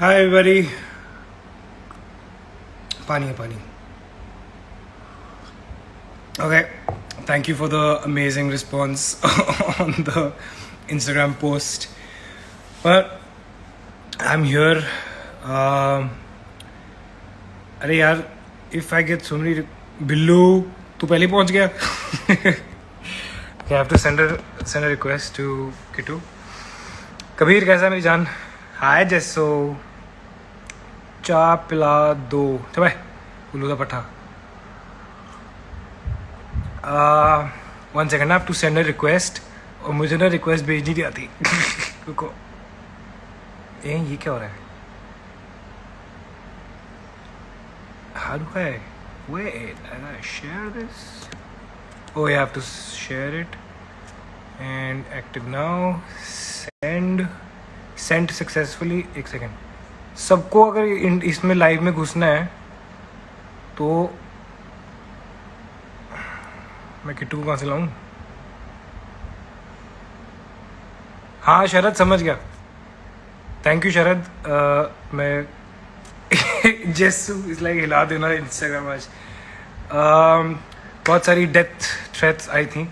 Hi everybody. Pani. Okay. Thank you for the amazing response on the Instagram post. But I'm here. अरे यार, if I get so many Billu तू पहले ही पहुंच गया. Okay, I have to send a request to Kitu. Kabir कैसा है मेरी जान? हाय जैसो चाय पिला दो. चल भाई उल्लू का पट्टा. One second, I have to send a request. और मुझे ना रिक्वेस्ट भेजनी नहीं आती. रुको. ये क्या हो रहा है? How do I wait? I gotta share this. Oh, I have to share it and active now. Send successfully. एक सेकेंड. सबको अगर इसमें लाइव में घुसना है तो मैं किट्टू को कहाँ से लाऊं? हाँ शरद समझ गया. थैंक यू शरद. मैं जेसू इज लाइक हिला देना इंस्टाग्राम आज. बहुत सारी डेथ थ्रेट्स आई थी.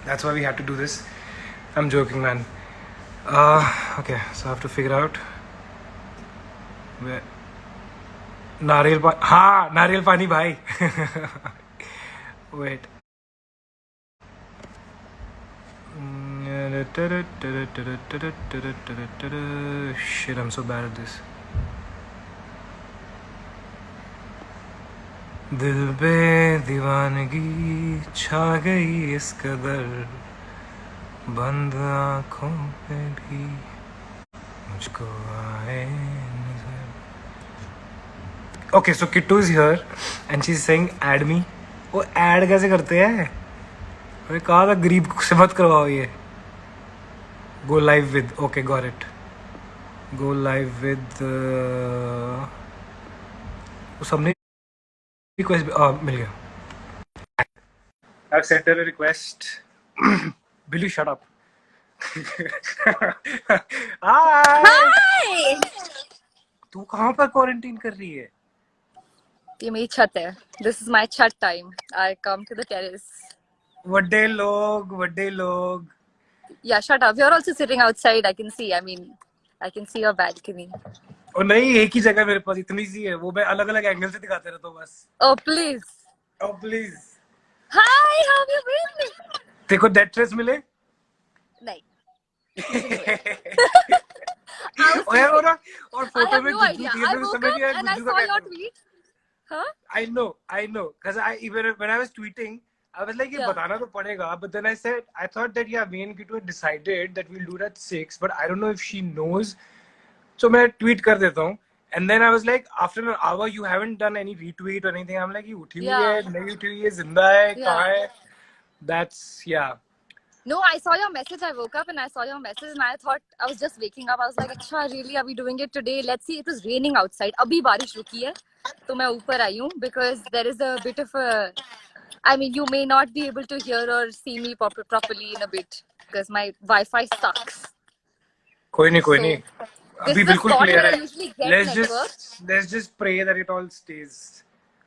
That's why we have to do this. I am joking man. Okay so I have to figure out nariyal pani. हाँ नारियल पानी भाई. Wait. Shit, I'm so bad at this. दिल पे दीवानगी छा गई इस कदर, बंद आँखों पे भी मुझको आए नजर. Okay, so Kittu is here and she's saying add me. वो ऐड कैसे करते हैं? अरे कहा था गरीब से मत करवाओ ये. Go live with. Okay, got it. Go live with. वो सबने रिक्वेस्ट मिल गया. I've sent her a request. Billy, shut up. Hi. Hi! तू कहाँ पर क्वारंटीन कर रही है? ये मेरी छत है. This is my chat time. I come to the terrace. वड्डे लोग. Yeah, shut up. You're also sitting outside. I can see. I mean, I can see your balcony. और नहीं एक ही जगह मेरे पास इतनी सी है. वो मैं अलग अलग एंगल से दिखाते रहता हूँ बस. Oh, please. Oh please. Hi, how have you been? देखो डेथ थ्रेट्स मिले. नहीं. और I फोटो have में no idea. I woke up and I saw your tweet. Huh? I know. Because when I was tweeting, I was like, ये Yeah. बताना तो पड़ेगा. But then I thought that yeah, me and Kitu had decided that we'll do it at 6. But I don't know if she knows. So मैं tweet कर देता हूँ. And then I was like, after an hour, you haven't done any retweet or anything. I'm like, ये उठी हुई है, नहीं उठी हुई है, जिंदा है, कहाँ है? That's yeah. No, I saw your message. I woke up and I saw your message and I thought I was just waking up. I was like, अच्छा, really? Are we doing it today? Let's see. It was raining outside. अभी बारिश रुकी है, तो मैं ऊपर आई हूँ because there is a bit of a. I mean, you may not be able to hear or see me properly in a bit because my Wi-Fi sucks. कोई नहीं. This अभी is the बिल्कुल spot clear where I है. usually get network. Let's just pray that it all stays.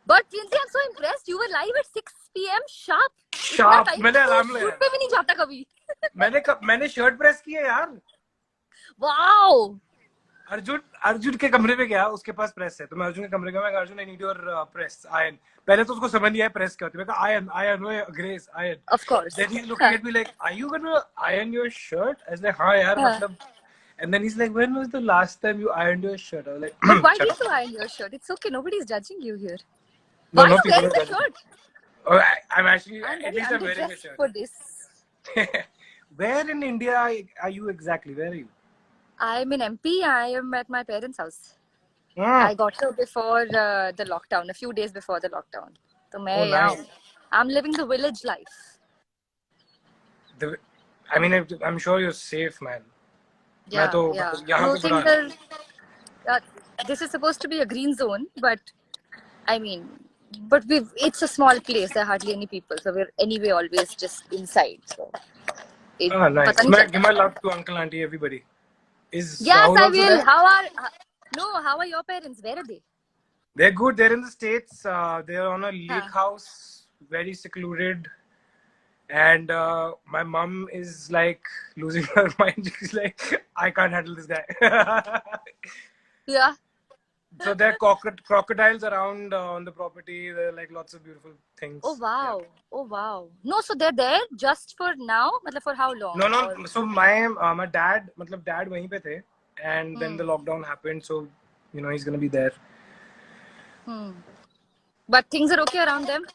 But Lindsay, I'm so impressed. You were live at 6 p.m. sharp. Sharp. मैंने alarm लगाया. Shoot पे भी नहीं जाता कभी. मैंने शर्ट प्रेस की है यार. Wow. अर्जुन के कमरे में गया. उसके पास प्रेस है तो मैं अर्जुन के कमरे में. Arjun I need your press iron. पहले तो उसको समझ नहीं आया प्रेस क्या होती है. मैं कहा iron grace iron. Of course. Then he's looking at me like, are you gonna iron your shirt? I was like, हाँ यार मतलब. And then he's like, when was the last time you ironed your shirt? I was like, But why did you iron your shirt? It's okay. Nobody's judging you here. No, Why are you people wearing are the judging. shirt? Oh, I'm actually, I'm at very least I'm wearing a underdressed shirt. for this. Where in India are you exactly? Where are you? I'm in MP. I am at my parents' house. Ah, I got here before the lockdown, a few days before the lockdown. So oh, nice. I'm living the village life. I mean, I'm sure you're safe, man. Yeah, यहाँ पे बड़ा. This is supposed to be a green zone, but I mean, it's a small place. There are hardly any people, so we're anyway always just inside. So nice. Give my love to uncle, auntie, everybody. Is yes, Rahul I also will. there? How are? No, how are your parents? Where are they? They're good. They're in the States. They're on a lake Huh. house, very secluded. And my mom is like losing her mind. She's like, I can't handle this guy. Yeah. So there are crocodiles around on the property. There are like lots of beautiful things. Oh Yeah. wow. Oh wow. No, so they're there just for now? मतलब for how long? No, no. Or So my dad, मतलब dad वहीं पे थे, and then the hmm. lockdown happened. So he's gonna be there. But things are okay around them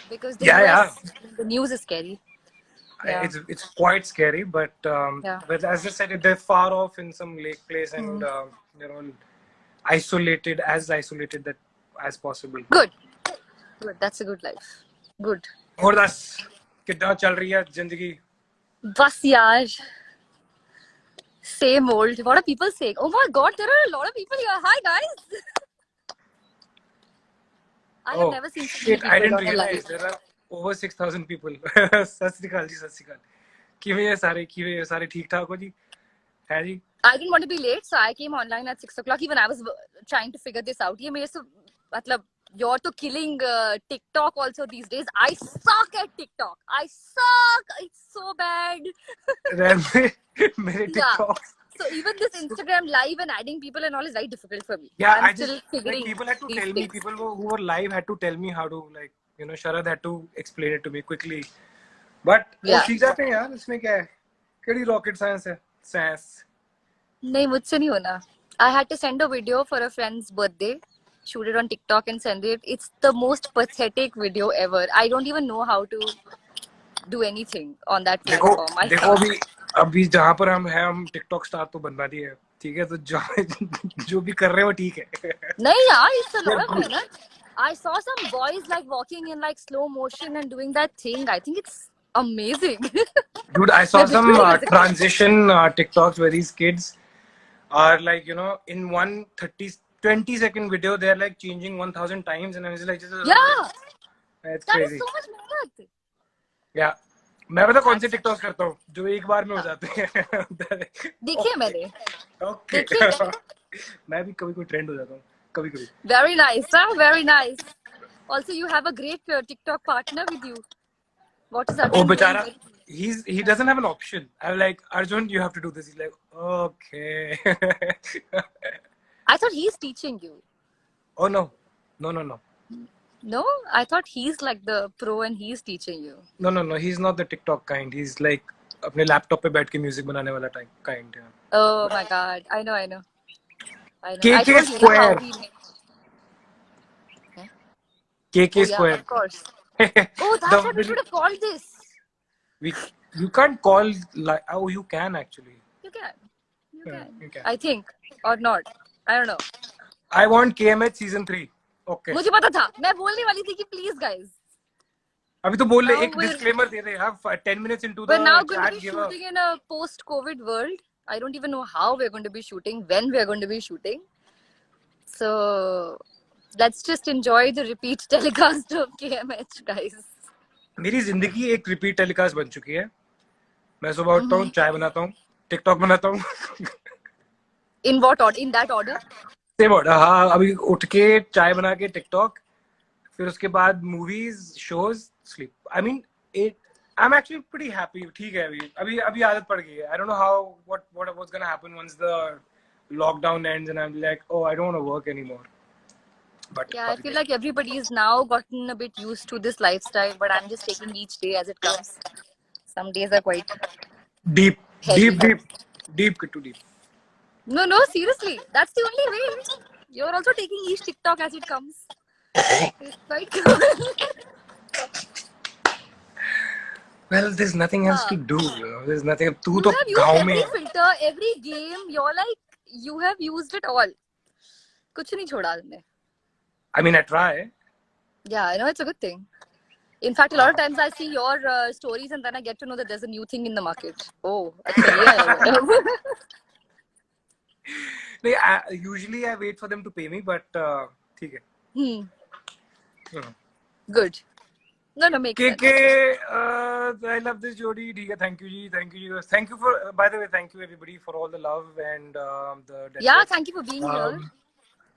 because the Yeah, yeah. US, the news is scary. Yeah. It's quite scary, but Yeah. as I said, they're far off in some lake place, and Hmm. they're all isolated that as possible. Good. Good. That's a good life. Good. और दस कितना चल रही है जिंदगी? बस यार. Same old. What are people saying? Oh my god, there are a lot of people here. Hi guys. I have Oh never seen so many shit! I people didn't on a live. realize there are over 6,000 people. सत श्री अकाल जी, सत श्री अकाल. किਵੇਂ ये सारे ठीक ठाक हो जी? है जी? I didn't want to be late, so I came online at 6 o'clock. Even I was trying to figure this out. ये मेरे से मतलब you're to killing TikTok also these days. I suck at TikTok. I suck. It's so bad. मेरे Yeah. TikTok. So even this Instagram live and adding people and all is very difficult for me. Yeah, I'm I still just figuring people had to these tell me. things. People who were live had to tell me how to Sharad had to explain it to me quickly. But वो Yeah. सीख जाते हैं यार. इसमें क्या है? केड़ी rocket science है? Science. नहीं मुझसे नहीं होना. I had to send a video for a friend's birthday, shoot it on TikTok and send it. It's the most pathetic video ever. I don't even know how to do anything on that देखो platform. I देखो suck. अभी जहाँ पर हम हैं, हम TikTok star तो बनवा दिए, ठीक है? तो जो भी कर रहे हो ठीक है. नहीं यार, it's a lot of मेहनत. I saw some boys like walking in like slow motion and doing that thing. I think it's amazing. Dude, I saw मैं some बिल्कुल नहीं कर सकती. transition TikToks where these kids are like, in 20-second video, they're like changing 1,000 times, and I was like, Yeah, it's that is crazy. so much मेहनत. Yeah. मैं पता कौन से TikToks करता हूँ जो एक बार में हो जाते हैं. देखिए मैंने. Okay. देखिए. मैं भी कभी कोई ट्रेंड हो जाता हूँ, कभी कभी. Very nice, huh? Very nice. Also, you have a great TikTok partner with you. What is Oh, Arjun doing? बेचारा, he doesn't have an option. I'm like, Arjun, you have to do this. He's like, okay. I thought he's teaching you. Oh no. No, I thought he's like the pro and he's teaching you. No. He's not the TikTok kind. He's like अपने laptop पे बैठ के music बनाने वाला kind. Yeah. Oh my god, I know. I KK told you Square. how he made. KK Oh yeah, Square. of course. Oh, that's what we should have called this. You can't call like. Oh, you can actually. You can. Yeah, you can. I think or not. I don't know. I want KMH season 3. Okay. मुझे पता था. मैं बोलने वाली थी कि please guys. अभी तो बोल ले, Now एक disclaimer दे दे यार. 10 minutes into the We're now going to chat, be give a. shooting in a post-COVID world. I don't even know how we're going to be shooting, when we're going to be shooting. So let's just enjoy the repeat telecast of KMH, guys. मेरी जिंदगी एक repeat telecast बन चुकी है. मैं सुबह उठता हूँ, चाय बनाता हूँ, टिकटॉक बनाता हूँ. In what order? In that order? Same order. हाँ, अभी उठ के चाय बना के टिकटॉक, फिर उसके बाद movies, shows, sleep. I mean I am actually pretty happy. ठीक है, अभी आदत पड़ गई है. I don't know how what was gonna happen once the lockdown ends and I am like, oh, I don't want to work anymore. But Yeah, I feel like everybody's now gotten a bit used to this lifestyle, but I'm just taking each day as it comes. Some days are quite deep, heavy. deep, too deep. No, seriously. That's the only way. You're also taking each TikTok as it comes. It's quite cool. Well, there's nothing else to do. There's nothing. तू तो You have used गाँव every में. filter, every game. You're like, you have used it all. कुछ नहीं छोड़ा तुमने. I mean, I try. Yeah, I know it's a good thing. In fact, a lot of times I see your stories and then I get to know that there's a new thing in the market. Oh, अच्छा ये है. Usually I wait for them to pay me, but ठीक है. Good. No, makes sense. KK, I love this Jodi. ठीक है, thank you ji, thank you for. By the way, thank you everybody for all the love and the. Yeah, thank you for being here.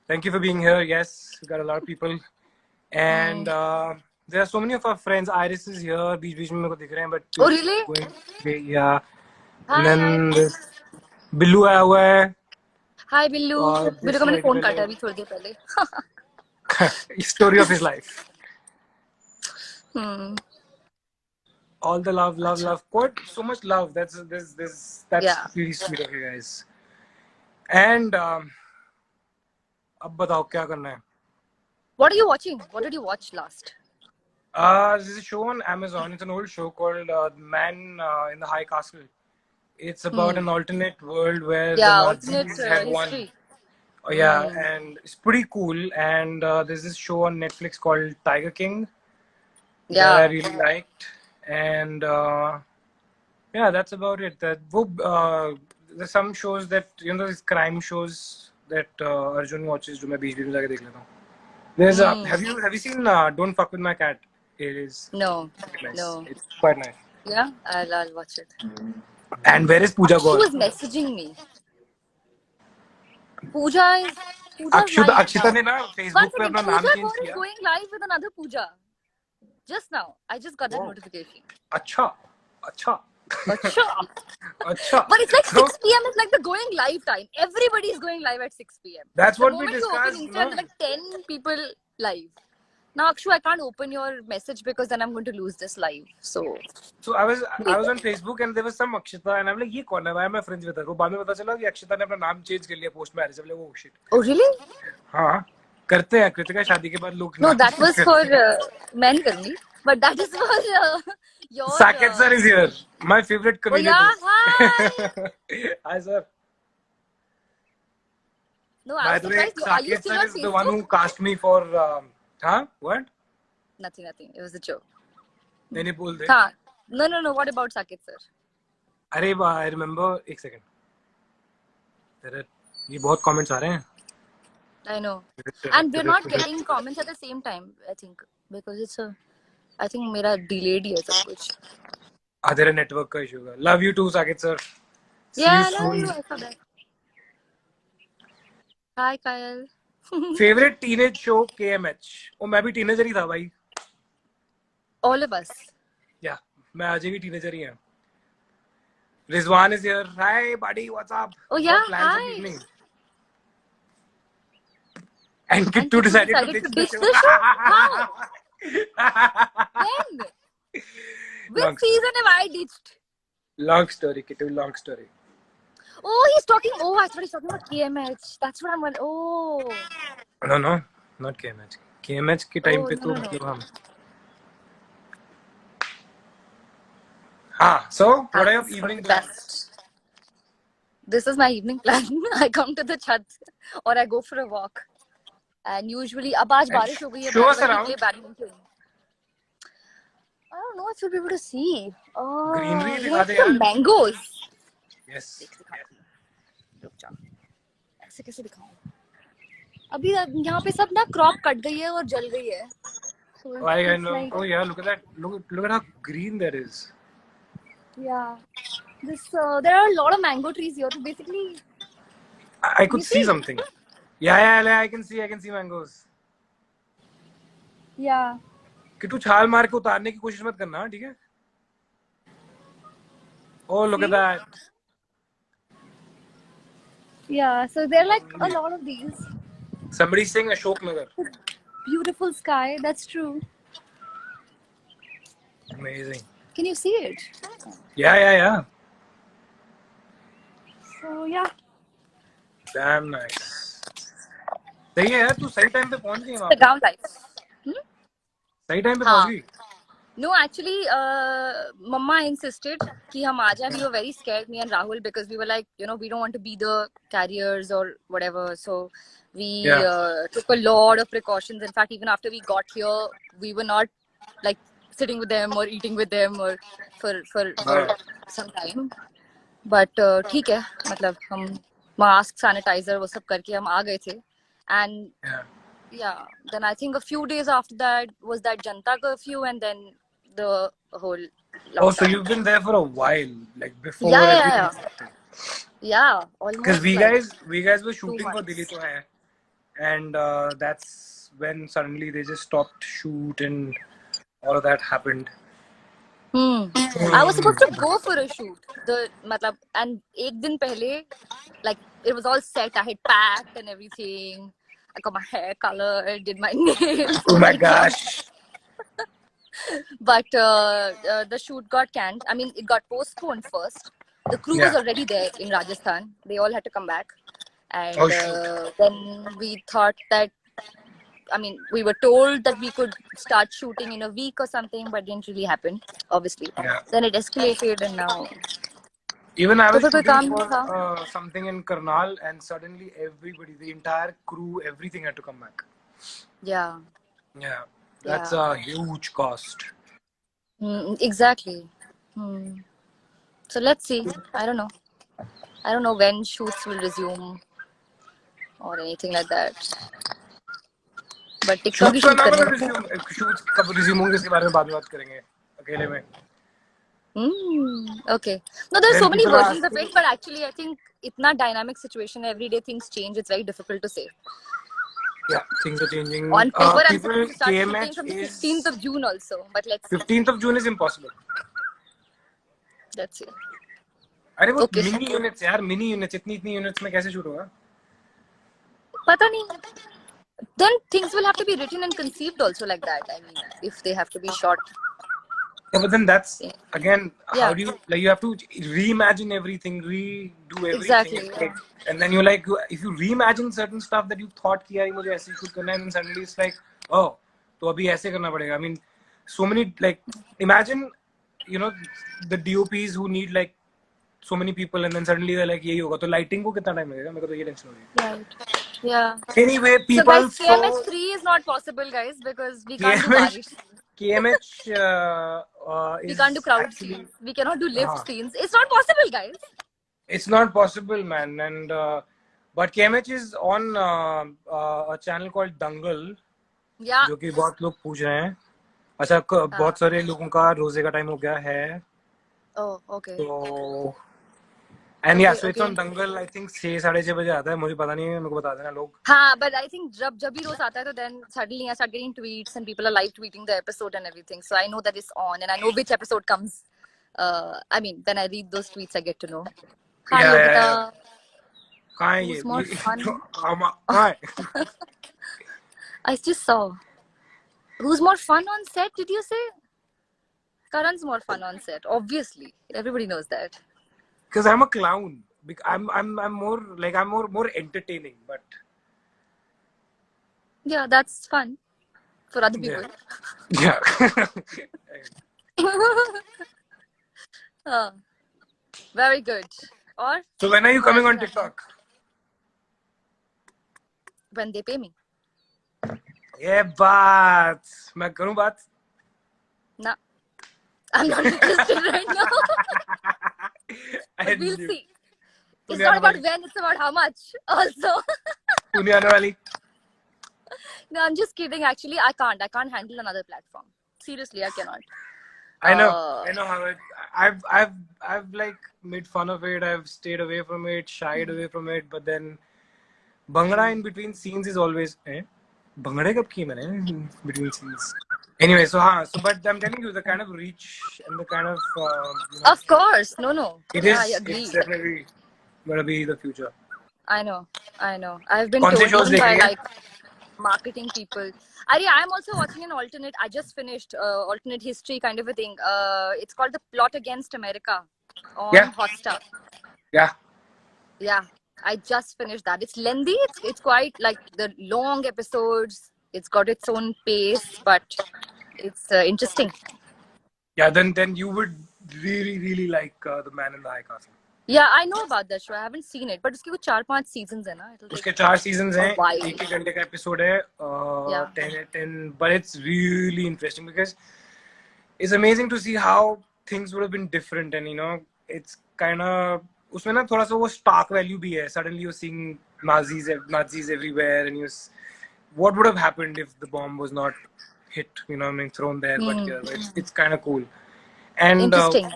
Thank you for being here. Yes, we got a lot of people, and there are so many of our friends. Iris is here. बीच में मेरे को दिख रहे हैं, but. Oh really? Yeah. Hi, And then Billu आया हुआ है. Hi Billu. Billu का मैंने फोन काटा अभी थोड़ी देर पहले. Story of his life. All the love. Quite so much love. That's Yeah. really sweet of you guys. And अब बताओ क्या करना है? What are you watching? What did you watch last? This is a show on Amazon. It's an old show called Man in the High Castle. It's about an alternate world where the Nazis had won. Oh, yeah, and it's pretty cool. And there's this show on Netflix called Tiger King that I really liked. And yeah, that's about it. There's some shows that, you know, these crime shows that Arjun watches. जो मैं बीच में जाके देख लेता हूँ. There's have you seen Don't Fuck With My Cat? It is No. nice. No. It's quite nice. Yeah, I'll watch it. And where is Pooja Gaur? She was messaging me. Pooja is Akshita ने ना Facebook पे अपना नाम change किया. Pooja Gaur is going live with another Pooja. Just now, I just got that notification. अच्छा. But it's like 6 p.m. is like the going live time. Everybody is going live at 6 p.m. That's what we discussed. The moment you open Insta, like 10 people live. Now, Akshu, I can't open your message because then I'm going to lose this live. So I was on Facebook and there was some Akshita and I'm like, ये कौन है? Why am I friends with her? वो बाद में पता चला कि Akshita ने अपना नाम change कर लिया post में. I'm like, oh shit. Oh really? हाँ. करते हैं कृतिका शादी के बाद लोग. No, that was for men करनी. But that is for your. Saket sir is here. My favorite comedian. Oh yeah, hi. Hi sir. No, I was surprised. Are you Saket still sir on is Facebook? the one who cast me for. What? Nothing. It was a joke. नहीं बोल दे. हाँ. No. What about Saket sir? अरे I remember. एक second. तेरे ये बहुत comments आ रहे हैं. I know. And we're not getting comments at the same time. I think because it's a. I think मेरा delayed ही है सब कुछ. तेरा network का issue होगा. Love you too, Saket sir. Yeah, love you. I saw that. Hi, Kyle. Favorite teenage show KMH. Oh, मैं भी teenager ही था भाई. All of us. Yeah, मैं आज भी teenager ही हूँ. Rizwan is here. Hi, buddy. What's up? Oh yeah, hi. And Kittu decided to ditch the show. How? When? Which season have I ditched? Long story, Kittu. Long story. Oh, he's talking. Oh, I thought he's talking about KMH. That's what I'm going. Oh. No, not KMH. KMH के time पे तो मतलब हम. So what are your evening plans? This is my evening plan. I come to the chat or I go for a walk. And usually, अब आज बारिश हो गई है. Show us around. Badminton. I don't know if you'll be able to see. Oh, greenery दिखा दे यार. Mangoes. Yes. ऐसे कैसे दिखाऊं? अभी यहाँ पे सब ना क्रॉप कट गई है और जल गई है. So I know. Like, oh yeah, look at that. Look at how green that is. Yeah. There are a lot of mango trees here. So basically, I could see something. Yeah, I can see mangoes. Yeah. कि तू छाल मार के उतारने की कोशिश मत करना, ठीक है? Oh, look at that. Yeah, so there are like a lot of these. Somebody saying Ashok Nagar. Beautiful sky, that's true. Amazing. Can you see it? Yeah. So yeah. Damn nice. सही है यार, तू सही time पे पहुंच गई वहाँ पे. Ground life. सही टाइम पे पहुंच गई. No, actually, Mama insisted कि हम आ जाएं. We were very scared, me and Rahul, because we were like, you know, we don't want to be the carriers or whatever. So we took a lot of precautions. In fact, even after we got here, we were not like sitting with them or eating with them or for some time. But ठीक है, मतलब हम mask, sanitizer वो सब करके हम आ गए थे. And Yeah. Then I think a few days after that was that Janta curfew, and then the whole Oh, so lockdown. you've been there for a while, like Yeah, before yeah, everything yeah. started. Yeah, Because almost we like guys, we guys were 2 shooting for Dili months. To Hai, and that's when suddenly they just stopped shoot and all of that happened. Hmm. I was supposed to go for a shoot. And ek din pehle, like it was all set. I had packed and everything. I got my hair colored, did my nails, Oh my everything. gosh! But the shoot got canned. I mean, it got postponed first. The crew was Yeah. already there in Rajasthan. They all had to come back. Oh And shoot! then we thought that, I mean, we were told that we could start shooting in a week or something, but it didn't really happen, obviously. Yeah. Then it escalated, and now. Even I तो was फिर कोई shooting काम नहीं for था. something in Karnal, and suddenly everybody, the entire crew, everything had to come back. Yeah. Yeah, that's Yeah. a huge cost. Exactly. So let's see. I don't know. I don't know when shoots will resume or anything like that. But TikTok he Shoots का shoot नाम करने है का. resume. Shoots कब resume होंगे इसके बारे में बाद में बात करेंगे अकेले में. Okay. No, there are so Then many people are versions of asking. it, but actually, I think itna dynamic situation, every day things change. It's very difficult to say. Yeah, things are changing. On paper, I'm People supposed to start shooting KMH from the 15th is of June also, but let's see. 15th of June is impossible. Let's see. अरे वो Okay. Mini units यार, mini units, इतनी units में कैसे shoot होगा? पता नहीं. Then things will have to be written and conceived also like that. I mean, if they have to be shot. Yeah, but then that's Yeah. again how Yeah. do you, like, you have to reimagine everything, redo everything. Exactly. Like, and then you're like, if you reimagine certain stuff that you thought कि यार ये मुझे ऐसे shoot करना है, and then suddenly it's like, oh, तो अभी ऐसे करना पड़ेगा. I mean, so many, like, imagine, you know, the DOPs who need like so many people, and then suddenly they're like यही होगा, तो lighting को कितना time लगेगा? मेरे को तो ये tension हो रही है. Right. Yeah. Anyway, So guys, people, so KMH3 is not possible, guys, because we can't do KMH barish. KMH We can't do is crowd actually scenes. We cannot do lift हाँ. scenes. It's not possible, guys. It's not possible, man. And but KMH is on a channel called Dangal, Yeah. जो कि बहुत लोग पूछ रहे हैं. अच्छा, बहुत सारे लोगों का रोजे का टाइम हो गया है. Oh, okay. तो and yeah, so it's Okay. on Dangal. I think 6-6:30 बजे आता है. मुझे पता नहीं है, मेरे को बता देना लोग. हाँ, but I think जब भी रोज आता है तो then suddenly I start getting tweets and people are live tweeting the episode and everything. So I know that it's on and I know which episode comes. I mean, when I read those tweets, I get to know. Hi, Yeah, Yogita. yeah. कहाँ है Who's ये? more fun? कहाँ है? I just saw. Who's more fun on set, did you say? Karan's more fun on set, obviously. Everybody knows that. Because I'm a clown. I'm more like I'm more entertaining, but Yeah, that's fun for other people. yeah. Very good. Or So when are you coming on TikTok? when they pay me. ये बात मैं करूँ बात? Nah. I'm not interested right now. But we'll And see. It's तूने not आने about वाली? when, it's about how much also. तूने आने वाली? No, I'm just kidding. Actually, I can't handle another platform. Seriously, I cannot. I know how it. I've like made fun of it. I've stayed away from it, shied away from it. But then, Bhangra in between scenes is always. Bhangra kab ki maine in between scenes. Anyway, so but I'm telling you, the kind of reach and the kind of Of course, no. it Yeah, is. I agree. It's definitely gonna be the future. I know. I've been कौन से told shows even by देखेंगे? like marketing people. I'm also watching an alternate. I just finished alternate history kind of a thing. It's called The Plot Against America on Yeah. Hotstar. Yeah. Yeah, I just finished that. It's lengthy. It's quite like the long episodes. It's got its own pace, but it's interesting. Yeah. Then you would really like The Man in the High Castle. Yeah, I know about that show. I haven't seen it, but उसके कुछ 4-5 seasons है ना. It'll take उसके 4 seasons हैं. a while. एक घंटे का episode है. Yeah. 10, but it's really interesting because it's amazing to see how things would have been different, and it's kind of उसमें ना थोड़ा सा वो stark value भी है. Suddenly you're seeing Nazis everywhere, and what would have happened if the bomb was not hit, you know, I mean, thrown there, but Hmm. yeah, it's kind of cool. And Interesting.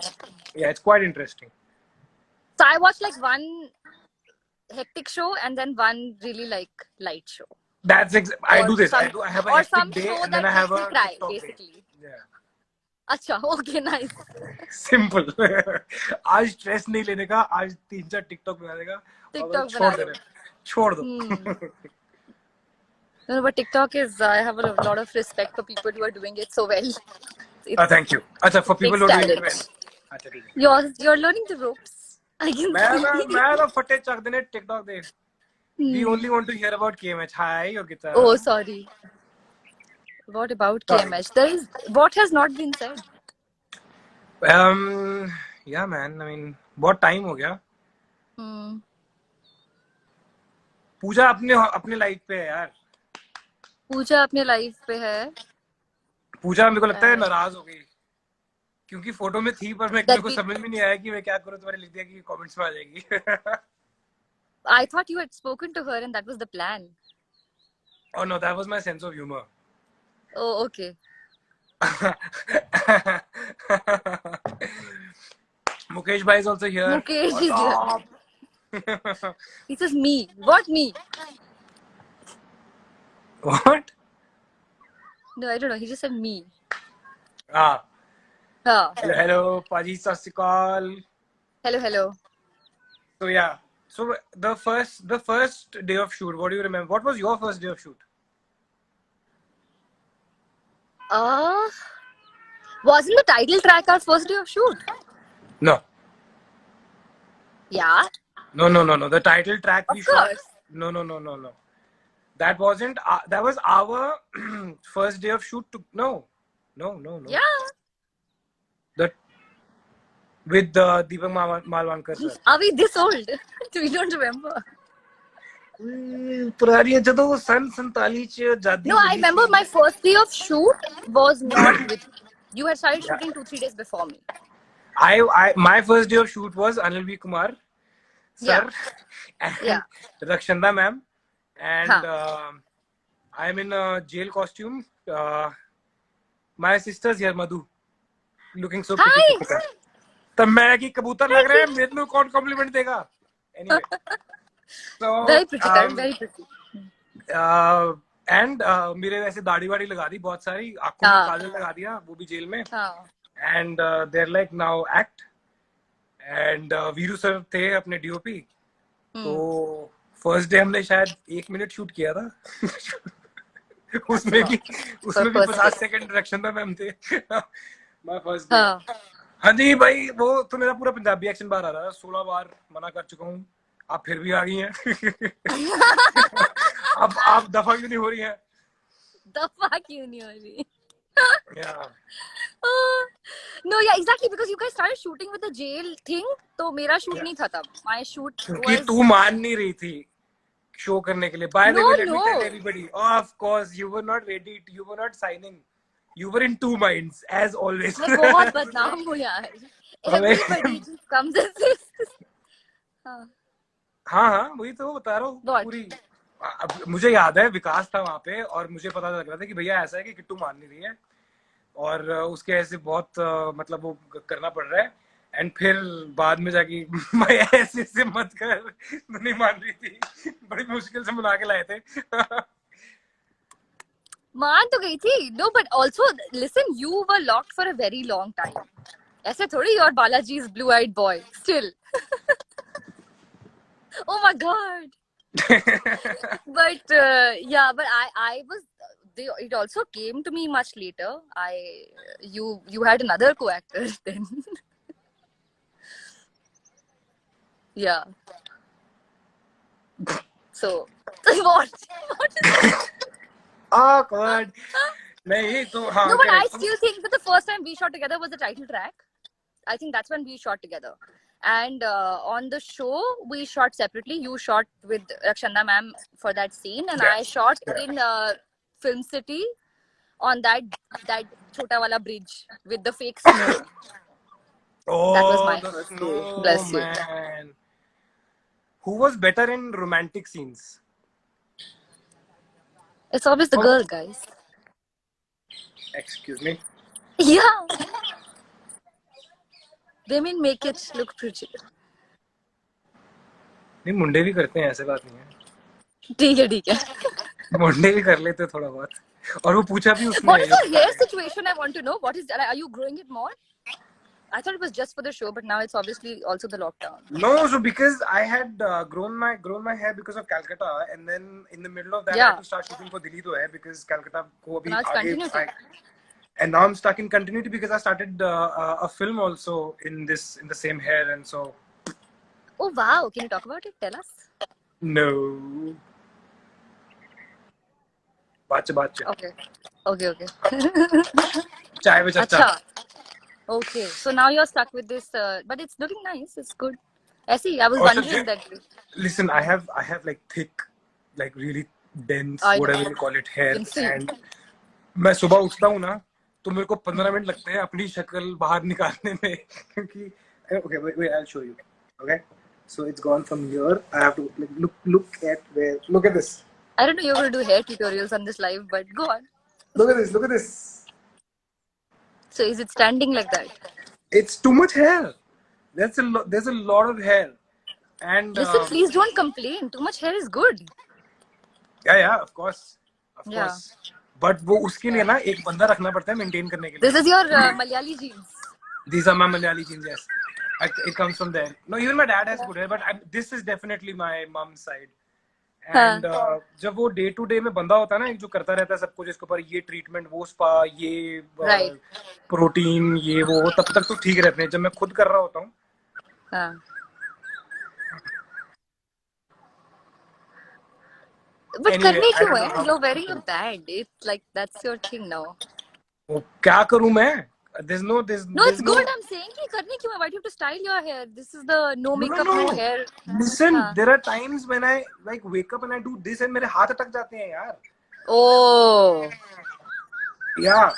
yeah, it's quite interesting. So I watched like one hectic show and then one really like light show. I Or do this. some I have a or hectic some day show and then I that have makes me a cry, TikTok day. basically. Yeah. अच्छा, okay, nice. Simple आज stress नहीं लेने का, आज 3-4 TikTok बना देगा और TikTok छोड़ बना दे दो. छोड़ दो. No, but TikTok is, I have a lot of respect for people who are doing it so well. Thank you. अच्छा, for It people takes who are doing it talent. well. अच्छा ठीक है. You're learning the ropes. I can see. मैं तो फटे चक देने TikTok they. We only want to hear about KMH. Hi, Yogita. Oh, sorry. What about Sorry. KMH? What has not been said? Yeah, man. I mean, बहुत time हो गया. पूजा अपने life पे है यार. पूजा अपने लाइफ पे है. पूजा मेरे को लगता है नाराज हो गई क्योंकि फोटो में थी पर मेरे को समझ में नहीं आया कि मैं क्या करूं. तुम्हारे लिख दिया कि कमेंट्स में आ जाएगी. I thought you had spoken to her and that was the plan. Oh no, that was my sense of humor. Oh, okay. Mukesh bhai is also here. Mukesh is here. He says me. What me? What? No, I don't know. He just said me. Hello, Paji Sasikal. Hello. So yeah. So the first day of shoot, what do you remember? What was your first day of shoot? Wasn't the title track our first day of shoot? No. Yeah. No. The title track we shot. Course. No. That wasn't. That was our first day of shoot. No. Yeah. With Deepak Malwankar sir. Are we this old? We don't remember. पुरानी जब वो सन 47 जाती. No, I remember my first day of shoot was not with you. Had started shooting 2-3 days before me. My first day of shoot was Anil V. Kumar sir and Rakshanda ma'am and I'm in a jail costume. My sister's here, Madhu, looking so pretty. तब मैं कि कबूतर लग रहे हैं, मेरे को कौन कॉम्प्लीमेंट देगा? Anyway. So, very pretty. And मेरे वैसे दाढ़ी वाड़ी लगा दी बहुत सारी, आंखों में काजल लगा दिया, वो भी जेल में. And they're like now act. And Veeru sir थे अपने DOP. तो फर्स्ट डे हमने शायद 1 मिनट शूट किया था. उसमें भी 50 सेकंड रक्षंदा मैम थे. My first day. हाँ जी भाई, वो तो मेरा पूरा पंजाबी एक्शन बाहर आ रहा है. 16 बार मना कर चुका हूँ, आप फिर भी आ गई हैं. अब आप दफा क्यों नहीं हो रही हैं? Yeah. No, yeah, exactly, because you guys started shooting with the jail thing. तो मेरा shoot नहीं था तब. My shoot क्योंकि तू मान नहीं रही थी शो करने के लिए. By the way, let me tell everybody. Oh, of course, you were not ready. You were not signing. You were in 2 minds, as always. मैं बहुत बदनाम हूँ यार. Everybody just comes and says. हाँ, वही तो बता रहा हूँ पूरी. मुझे याद है विकास था वहाँ पे और मुझे पता लग रहा था कि भैया ऐसा है कि किट्टू मान नहीं रही है और उसके ऐसे बहुत मतलब वो करना पड़ रहा है. एंड फिर बाद में जाके मैं ऐसे से मत कर, नहीं मान रही थी, बड़ी मुश्किल से मना के लाए थे. मान तो गई थी. No, but also listen, you were locked for a very long time. ऐसे थोड़ी और Balaji's blue-eyed boy still. Oh my god. But yeah, but I was. It also came to me much later. You had another co-actor then. Yeah. So what is awkward. नहीं तो हाँ. No, but I still think that the first time we shot together was the title track. I think that's when we shot together. And on the show, we shot separately. You shot with Rakshanda ma'am for that scene, and I shot in Film City on that chota wala bridge with the fake snow. Oh, that was my first day. snow, Bless you. Man. Who was better in romantic scenes? It's always the girl, guys. Excuse me. Yeah. Women make it look pretty. नहीं मुंडे भी करते हैं, ऐसे बात नहीं है, ठीक है. मुंडे भी कर लेते थोड़ा बहुत. और वो पूछा भी उसने. What is your hair situation? I want to know. What is that? Are you growing it more? I thought it was just for the show, but now it's obviously also the lockdown. No, so because I had grown my hair because of Calcutta, and then in the middle of that I Yeah. had to start shooting for Dili to Hai because Calcutta ko abhi Now it's aage continuity. and now I'm stuck in continuity because I started a film also in the same hair, and so Oh wow! Can you talk about it? Tell us. no. Bacha. Okay. Chai mein chacha. Acha. Okay. So now you're stuck with this, but it's looking nice. It's good. I see. I was Also, wondering that. Listen, I have like thick, like really dense, I know. whatever you call it, hair, Can see. and मैं सुबह उठता हूँ ना तो मेरे को 15 minute लगते हैं अपनी शक्ल बाहर निकालने में क्योंकि okay wait I'll show you. Okay, so it's gone from here. I have to like, look at this. I don't know you're going to do hair tutorials on this live, but go on. Look at this. So is it standing like that? It's too much hair. There's a lot of hair, and Listen, please don't complain. Too much hair is good. yeah of course Yeah. but वो उसके लिए ना एक बंदा रखना पड़ता है maintain करने के लिए. This is your Malayali genes. These are my Malayali genes, yes. It comes from there. No, even my dad has good hair, but this is definitely my mom's side. And जब वो day to day में बंदा होता है ना, एक जो करता रहता है सब कुछ, इसके ऊपर ये ट्रीटमेंट, वो स्पा, ये प्रोटीन, ये वो, तब तक तो ठीक रहते हैं. जब मैं खुद कर रहा होता हूँ. हाँ. But Anyway, करने क्यों है? You're wearing a band. It's like that's your thing now. वो क्या करूँ मैं? There's no. No, it's good. I'm saying कि करने क्यों है? Why do you have to style your hair? This is the no makeup, no hair. Listen, there are times when I like wake up and I do this and मेरे हाथ अटक जाते हैं यार. Oh. Yeah,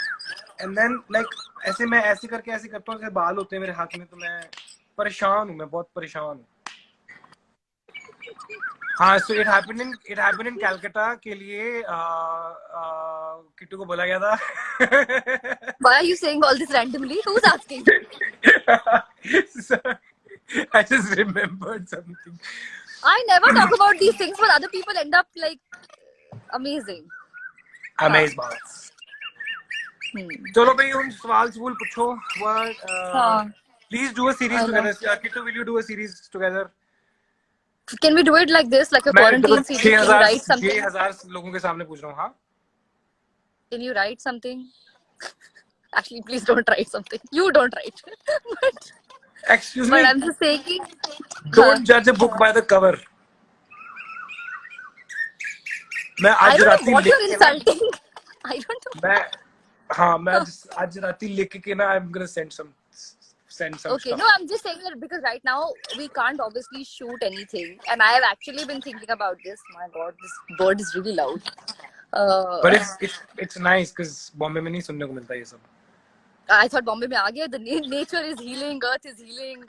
and then like ऐसे मैं ऐसे करके ऐसे करता हूँ, ऐसे बाल होते हैं मेरे हाथ में, तो मैं परेशान हूँ, मैं बहुत परेशान हूँ. हाँ, so it happened in Calcutta के लिए किट्टू को बोला गया था. Why are you saying all this randomly? Who's asking? So, I just remembered something. I never talk about these things, but other people end up like amazing. Amazed balls. चलो भाई, उन सवाल पूछो. Please do a series together. Kittu, will you do a series together? Can we do it like this, like a quarantine series? Can you write something? 6,000 लोगों के सामने पूछ रहा हूँ. हाँ. Can you write something? Actually, please don't write something. You don't write. But, excuse me. But I'm just saying. Don't judge a book by the cover. मैं आज राती what you're insulting. I don't know. मैं आज राती लिख के ना I'm gonna send some okay, stuff. No, I'm just saying that because right now we can't obviously shoot anything, and I have actually been thinking about this. My God, this bird is really loud. But it's nice because Bombay में नहीं सुनने को मिलता ये सब. I thought Bombay में आ गया. The nature is healing, earth is healing.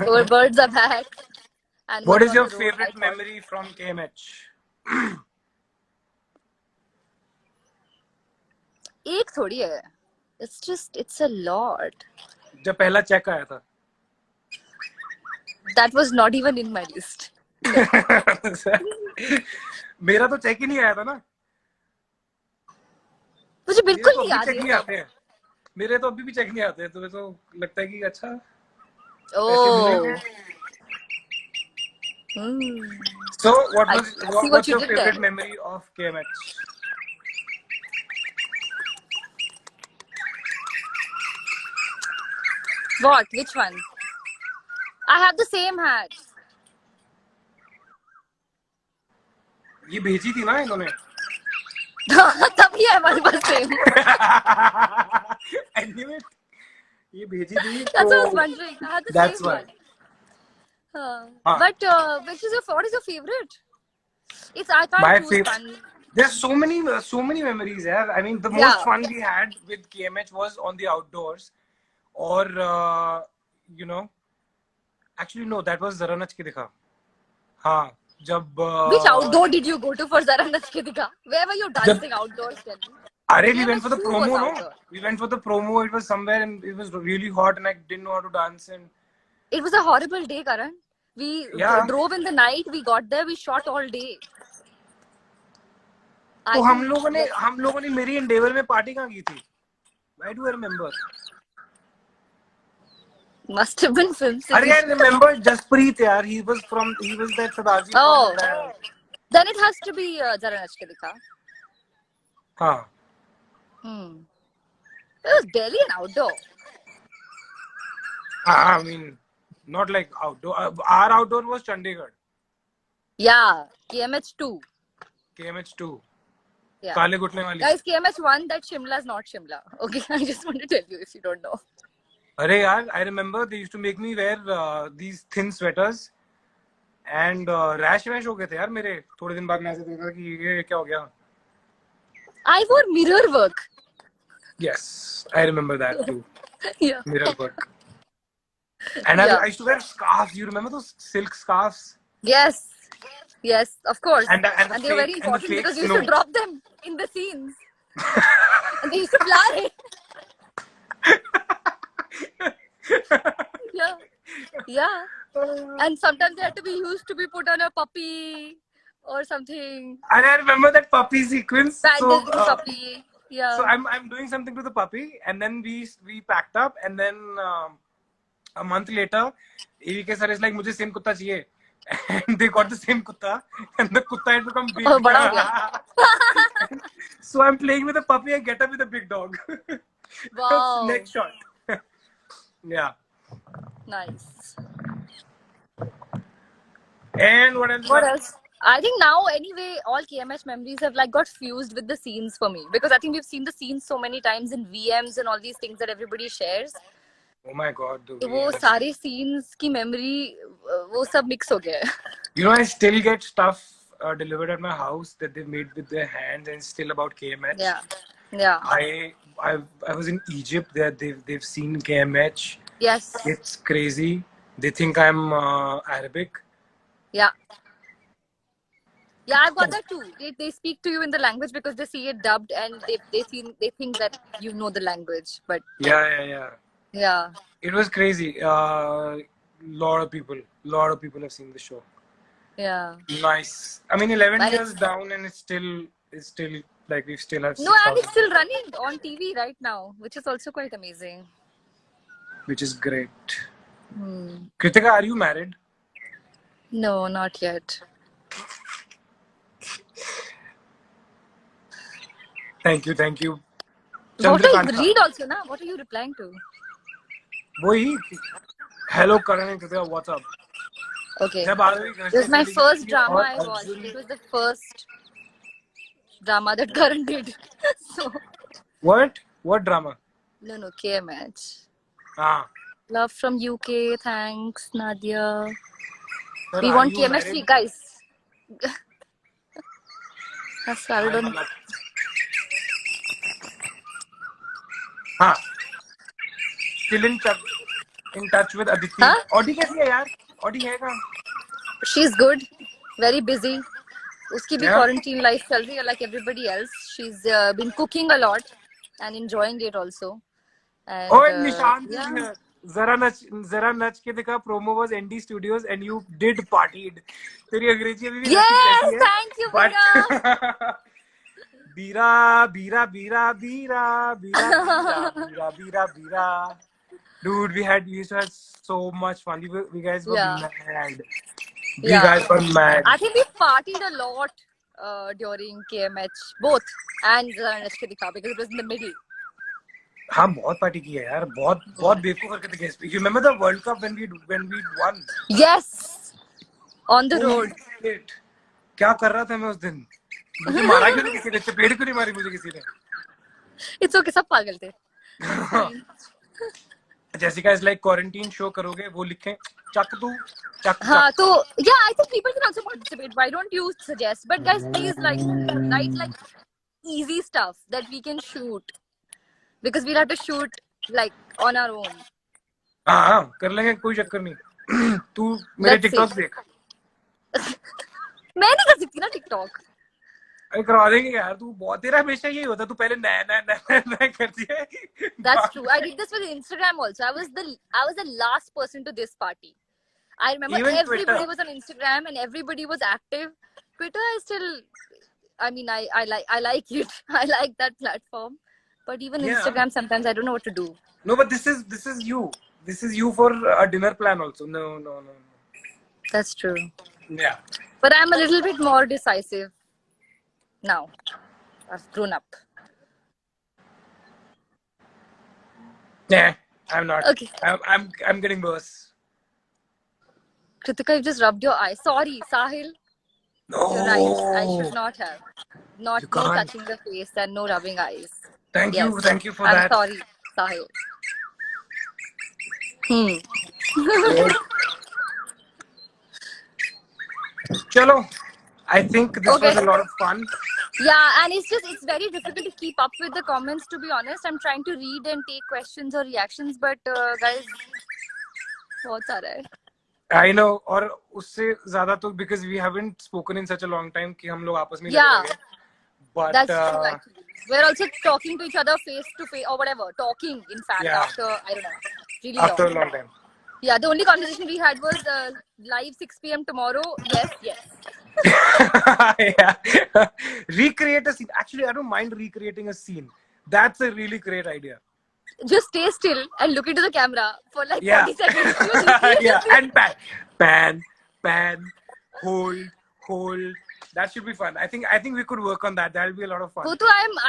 Our birds are back. And what is your favorite memory from KMH? एक थोड़ी है. It's a lot. जब पहला चेक आया था. That was not even in my list. मेरा तो चेक ही नहीं आया था ना. मुझे बिल्कुल नहीं याद है. मेरे तो अभी भी चेक नहीं आते हैं, तो तो लगता है कि अच्छा. Oh. So what's your favorite memory of KMH? What? Which one? I have the same hat. ये भेजी थी ना इन्होंने. तभी है हमारे पास same. Anyway, ये भेजी थी. That's what I was wondering. I had the that's same why. one. But what is your favorite? I can't choose one. There's so many memories. Yeah, I mean the most fun we had with KMH was on the outdoors. Or you know, actually no, that was Zara Nach Ke Dikha. हाँ, जब Which outdoor did you go to for Zara Nach Ke Dikha? Where were you dancing outdoors? Tell me. अरे we went KMH for the 2 promo, was no? outdoor. We went for the promo. It was somewhere and it was really hot and I didn't know how to dance and It was a horrible day, Karan. We yeah. drove in the night. We got there. We shot all day. तो I हम think लोगों ने मेरी Endeavour में party कहाँ की थी? Why do I remember? must have been Film City. अरे I remember Jaspreet यार. He was that Sadaji Oh. from the band. Then it has to be Zara Nach Ke Dikha. हाँ. It was Delhi and outdoor. I mean, not like outdoor. Our outdoor was Chandigarh. Yeah, KMH 2. KMH 2. Yeah. काले घुटने वाली. Guys, KMH 1, that Shimla is not Shimla. Okay, I just want to tell you if you don't know. अरे यार, I remember they used to make me wear these thin sweaters and rash हो गए थे यार मेरे. थोड़े दिन बाद मैं ऐसे देखा कि ये क्या हो गया. I wore mirror work. Yes, I remember that too. Yeah. Mirror work. And I used to wear scarves. You remember those silk scarves? Yes. Yes, of course. And the they were very fake- and the important fake because you used to snow. drop them in the scenes. And they used to fly. Yeah. Yeah. And sometimes they had to be used to be put on a puppy or something. And I remember that puppy sequence. Bandaged puppy. Yeah. So I'm doing something to the puppy, and then we packed up, and then a month later, AVK sir is like, "मुझे same कुत्ता चाहिए," and they got the same kutta, and the kutta had become big. Oh, बड़ा हो गया. So I'm playing with the puppy and get up with a big dog. Wow. Next shot. Yeah. Nice. And what else? What else? I think now anyway all KMH memories have like got fused with the scenes for me because I think we've seen the scenes so many times in VMs and all these things that everybody shares. Oh my god, the तो वो सारे scenes की memory वो सब mix हो गया है. You know, I still get stuff delivered at my house that they made with their hands, and it's still about KMH. Yeah, yeah. I was in Egypt. They've seen KMH. Yes. It's crazy. They think I'm Arabic. Yeah. Yeah, I've got that too. They speak to you in the language because they see it dubbed and they think that you know the language. But yeah. It was crazy. Lot of people have seen the show. Yeah. Nice. I mean, 11 years down, and it's still like we still have. No, and it's still running on TV right now, which is also quite amazing. Which is great. Kritika, are you married? No, not yet. Thank you. What are you read also, na? What are you replying to? Boy, hello Karan and Kritika, what's up? Okay. This is my first drama I watched. It was the first drama that Karan did. So. What drama? No, KMH. Ah. Love from UK. Thanks, Nadia. Sir, we want KMH 3, guys. Still in touch with Aditi. Huh? Audi कैसी है यार? Audi है कहाँ? She's good. Very busy. उसकी भी quarantine life चल रही है like everybody else. She's been cooking a lot and enjoying it also. And, Nishant is here. Zara Nach Ke Dikha promo was ND Studios and you did partied. तेरी अंग्रेजी अभी भी Yes, thank you, Bira. Dude, we used to have so much fun. We guys were mad. We guys were mad. I think we partied a lot during KMH, both and Zara Nach Ke Dikha because it was in the middle. हाँ बहुत party की है यार बहुत बेवकूफ करके थे. You remember the World Cup when we won? Yes, on the road. क्या कर रहा था मैं उस दिन? मुझे मारा क्यों नहीं किसी ने? चपेट क्यों नहीं मारी मुझे किसी ने? It's okay, सब पागल थे. Jessica is like quarantine show करोगे वो लिखें चक तू चक. हाँ तो I think people can also participate. Why don't you suggest? But guys, please write like easy stuff that we can shoot. Because we'll have to shoot like on our own. हाँ कर लेंगे कोई चक्कर नहीं. तू मेरे TikTok देख. मैं नहीं कर सकती ना टिकटॉक. अरे करवा देंगे यार, तू बहुत, तेरा हमेशा यही होता, तू पहले नया नया नया नया करती है. That's true. I did this with Instagram also. I was the last person to this party. I remember Even everybody Twitter. was on Instagram and everybody was active. Twitter, I mean, I like it. I like that platform. But even Yeah. Instagram, sometimes I don't know what to do. No, but this is you. This is you for a dinner plan also. No. That's true. Yeah. But I'm a little bit more decisive now. I've grown up. Yeah, I'm not. Okay. I'm getting worse. Kritika, you just rubbed your eye. Sorry, Sahil. No. You're right. I should not have. No You can't. touching the face and no rubbing eyes. Thank Yes. you for I'm that. sorry, Sahil. Chalo. I think this Okay. was a lot of fun. Yeah, and it's very difficult to keep up with the comments, to be honest. I'm trying to read and take questions or reactions, but guys, बहुत सारा है. I know. और उससे ज्यादा तो because we haven't spoken in such a long time कि हम लोग आपस में Yeah. लगे रहे. But That's true, actually. We're also talking to each other face to face or whatever. Talking, in fact, Yeah. after, I don't know, really after long. a long time. Yeah, the only conversation we had was live 6 p.m. tomorrow. Yes. Yeah. Recreate a scene. Actually, I don't mind recreating a scene. That's a really great idea. Just stay still and look into the camera for like Yeah. 40 seconds. You recreate Yeah, the scene. and pan, hold. That should be fun. I think we could work on that. That'll be a lot of fun. So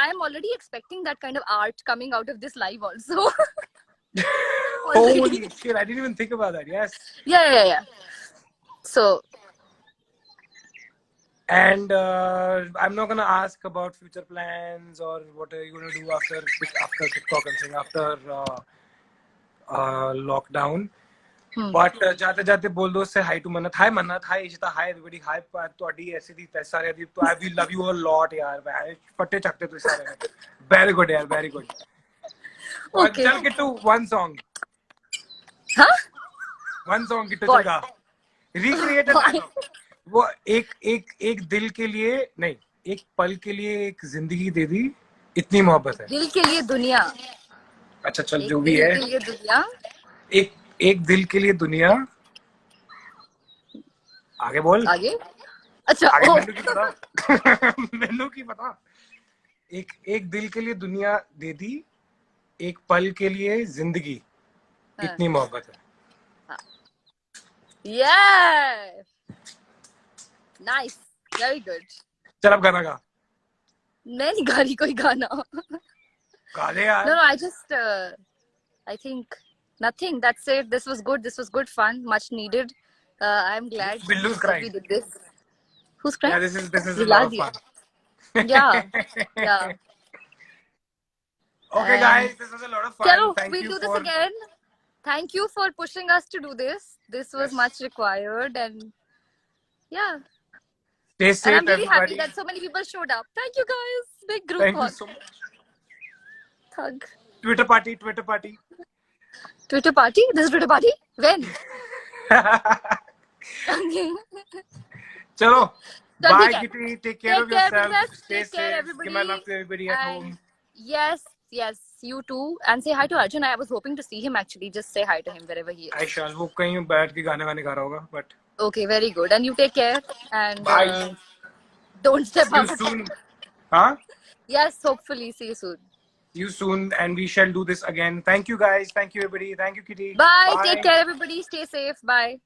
I'm already expecting that kind of art coming out of this live also. Holy shit! I didn't even think about that. Yes. Yeah. So. And I'm not gonna ask about future plans or what are you gonna do after TikTok and thing after lockdown. But जाते जाते बोल दो say hi to Mannat. Hi Mannat. Hi Ishita. Hi everybody. Hi ਤੁਹਾਡੀ ऐसी थी सारे दी तो I love you a lot यार. फट्टे चकते तो सारे. Very good यार. Very good. Okay. चल Kittu, one song. Huh? One song Kittu What? चलगा. Recreate a dialogue. वो एक दिल के लिए नहीं, एक पल के लिए एक जिंदगी दे दी, इतनी मोहब्बत है. दिल के लिए दुनिया. अच्छा चल जो भी है. दिल के लिए दुनिया. एक दिल के लिए दुनिया. आगे बोल. आगे. अच्छा. आगे मैनू की पता. एक दिल के लिए दुनिया दे दी, एक पल के लिए जिंदगी, इतनी मोहब्बत है. Yeah. Nice. Very good. चल अब गाना गा. मैं नहीं गा रही कोई गाना. गा दे यार. No, I just I think nothing. That's it. This was good fun, much needed. I'm glad Billu's that crying. we did this. Who's crying? Yeah, this is a lot of fun. Yeah. Okay, guys, this was a lot of fun. Chalo, Thank we'll you do this for... again. Thank you for pushing us to do this. This was Yes. much required, and yeah. Stay safe, And I'm really everybody. happy that so many people showed up. Thank you guys. Big group Thank you hug. so much. Hug. Twitter party. Twitter party? This is Twitter party? When? Chalo. Chal, Bye, theek hai. Kitty. Take care of Take care, yourself. princess. Stay Take care, safe. everybody. Give my love to everybody at And home. yes, you too. And say hi to Arjun. I was hoping to see him actually. Just say hi to him wherever he is. I shall. वो कहीं बैठ के गाने गा रहा होगा, but... Okay, very good. And you take care. And Bye. don't step See you out. soon. Huh? Yes, hopefully. See you soon. See you soon, and we shall do this again. Thank you, guys. Thank you, everybody. Thank you, Kitty. Bye. Take care, everybody. Stay safe. Bye.